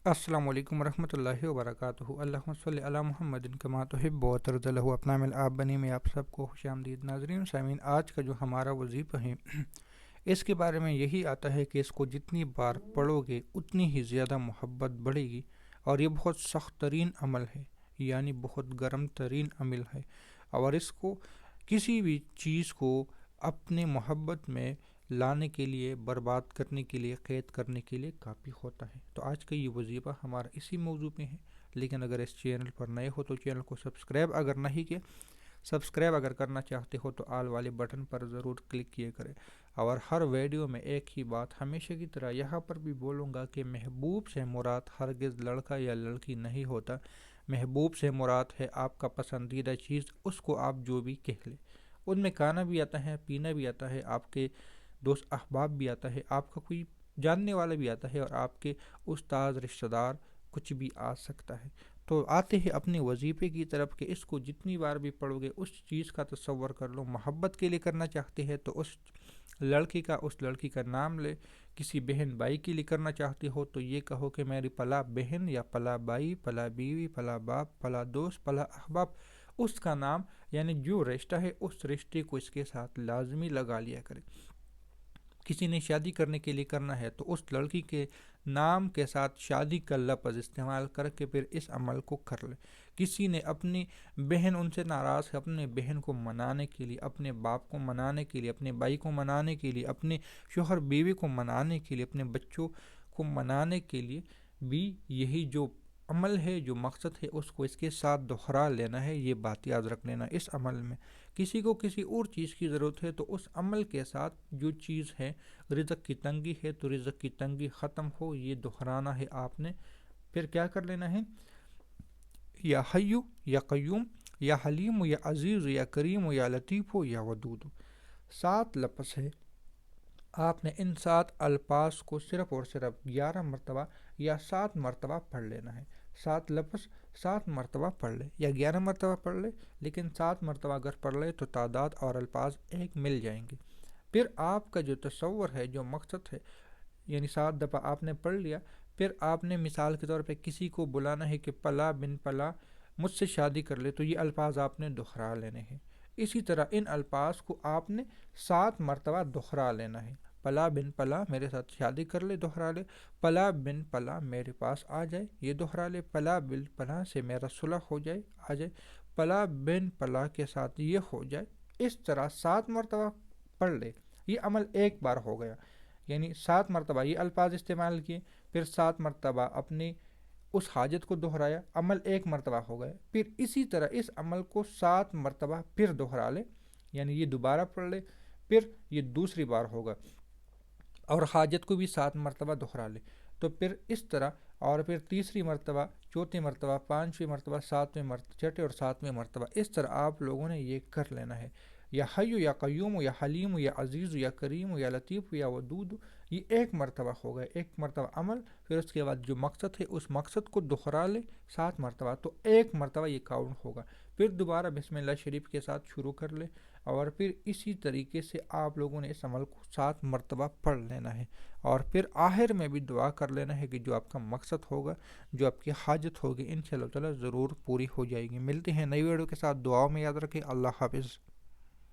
السلام علیکم ورحمۃ اللہ وبرکاتہ۔ اللہم صلی علی محمد کما تحب و ترضی له اپنا مل آپ بنی میں آپ سب کو خوش آمدید۔ ناظرین سامعین، آج کا جو ہمارا وظیفہ ہے اس کے بارے میں یہی آتا ہے کہ اس کو جتنی بار پڑھو گے اتنی ہی زیادہ محبت بڑھے گی، اور یہ بہت سخت ترین عمل ہے، یعنی بہت گرم ترین عمل ہے، اور اس کو کسی بھی چیز کو اپنے محبت میں لانے کے لیے، برباد کرنے کے لیے، قید کرنے کے لیے کافی ہوتا ہے۔ تو آج کا یہ وظیفہ ہمارا اسی موضوع پہ ہے، لیکن اگر اس چینل پر نئے ہو تو چینل کو سبسکرائب اگر نہیں کیا، سبسکرائب اگر کرنا چاہتے ہو تو آل والے بٹن پر ضرور کلک کیے کریں۔ اور ہر ویڈیو میں ایک ہی بات ہمیشہ کی طرح یہاں پر بھی بولوں گا کہ محبوب سے مراد ہرگز لڑکا یا لڑکی نہیں ہوتا۔ محبوب سے مراد ہے آپ کا پسندیدہ چیز، اس کو آپ جو بھی کہہ لیں۔ ان میں کھانا بھی آتا ہے، پینا بھی آتا ہے، آپ کے دوست احباب بھی آتا ہے، آپ کا کوئی جاننے والا بھی آتا ہے، اور آپ کے استاد، رشتہ دار، کچھ بھی آ سکتا ہے۔ تو آتے ہیں اپنے وظیفے کی طرف کہ اس کو جتنی بار بھی پڑھو گے اس چیز کا تصور کر لو۔ محبت کے لیے کرنا چاہتے ہیں تو اس لڑکی کا، اس لڑکی کا نام لے۔ کسی بہن بھائی کے لیے کرنا چاہتے ہو تو یہ کہو کہ میری پلا بہن یا پلا بھائی، پلا بیوی، پلا باپ، پلا دوست، پلا احباب، اس کا نام، یعنی جو رشتہ ہے اس رشتے کو اس کے ساتھ لازمی لگا لیا کرے۔ کسی نے شادی کرنے کے لیے کرنا ہے تو اس لڑکی کے نام کے ساتھ شادی کا لفظ استعمال کر کے پھر اس عمل کو کر لے۔ کسی نے اپنی بہن ان سے ناراض ہے، اپنے بہن کو منانے کے لیے، اپنے باپ کو منانے کے لیے، اپنے بھائی کو منانے کے لیے، اپنے شوہر بیوی کو منانے کے لیے، اپنے بچوں کو منانے کے لیے بھی یہی جو عمل ہے، جو مقصد ہے، اس کو اس کے ساتھ دہرا لینا ہے۔ یہ بات یاد رکھ لینا، اس عمل میں کسی کو کسی اور چیز کی ضرورت ہے تو اس عمل کے ساتھ جو چیز ہے، رزق کی تنگی ہے تو رزق کی تنگی ختم ہو، یہ دہرانا ہے آپ نے۔ پھر کیا کر لینا ہے؟ یا حیو یا قیوم یا حلیم یا عزیز یا کریم یا لطیف یا ودود، 7 لفظ ہے۔ آپ نے ان 7 الفاظ کو صرف اور صرف 11 مرتبہ یا 7 مرتبہ پڑھ لینا ہے۔ 7 لفظ 7 مرتبہ پڑھ لے یا 11 مرتبہ پڑھ لے، لیکن 7 مرتبہ اگر پڑھ لے تو تعداد اور الفاظ ایک مل جائیں گے۔ پھر آپ کا جو تصور ہے، جو مقصد ہے، یعنی 7 دفعہ آپ نے پڑھ لیا، پھر آپ نے مثال کے طور پہ کسی کو بلانا ہے کہ پلا بن پلا مجھ سے شادی کر لے، تو یہ الفاظ آپ نے دہرا لینے ہیں۔ اسی طرح ان الفاظ کو آپ نے 7 مرتبہ دہرا لینا ہے۔ پلا بن پلا میرے ساتھ شادی کر لے، دہرا لے۔ پلا بن پلا میرے پاس آ جائے، یہ دہرا لے۔ پلا بن پلا سے میرا صلح ہو جائے، آ جائے۔ پلا بن پلا کے ساتھ یہ ہو جائے۔ اس طرح 7 مرتبہ پڑھ لے۔ یہ عمل ایک بار ہو گیا، یعنی 7 مرتبہ یہ الفاظ استعمال کیے، پھر 7 مرتبہ اپنی اس حاجت کو دہرایا، عمل ایک مرتبہ ہو گیا۔ پھر اسی طرح اس عمل کو 7 مرتبہ پھر دہرا لے، یعنی یہ دوبارہ پڑھ لے، پھر یہ دوسری بار ہوگا، اور حاجت کو بھی 7 مرتبہ دہرا لے، تو پھر اس طرح، اور پھر تیسری مرتبہ، چوتھی مرتبہ، 5ویں مرتبہ، 7ویں مرتبہ، چھٹے اور 7ویں مرتبہ، اس طرح آپ لوگوں نے یہ کر لینا ہے۔ یا حیو یا قیوم یا حلیم یا عزیز یا کریم یا لطیف یا ودود، یہ ایک مرتبہ ہو گئے، ایک مرتبہ عمل۔ پھر اس کے بعد جو مقصد ہے اس مقصد کو دہرا لے 7 مرتبہ، تو ایک مرتبہ یہ کاؤنٹ ہوگا۔ پھر دوبارہ بسم اللہ شریف کے ساتھ شروع کر لے، اور پھر اسی طریقے سے آپ لوگوں نے اس عمل کو 7 مرتبہ پڑھ لینا ہے، اور پھر آخر میں بھی دعا کر لینا ہے کہ جو آپ کا مقصد ہوگا، جو آپ کی حاجت ہوگی، انشاءاللہ تعالی ضرور پوری ہو جائے گی۔ ملتے ہیں نئی ویڈیو کے ساتھ، دعاؤں میں یاد رکھیں۔ اللہ حافظ۔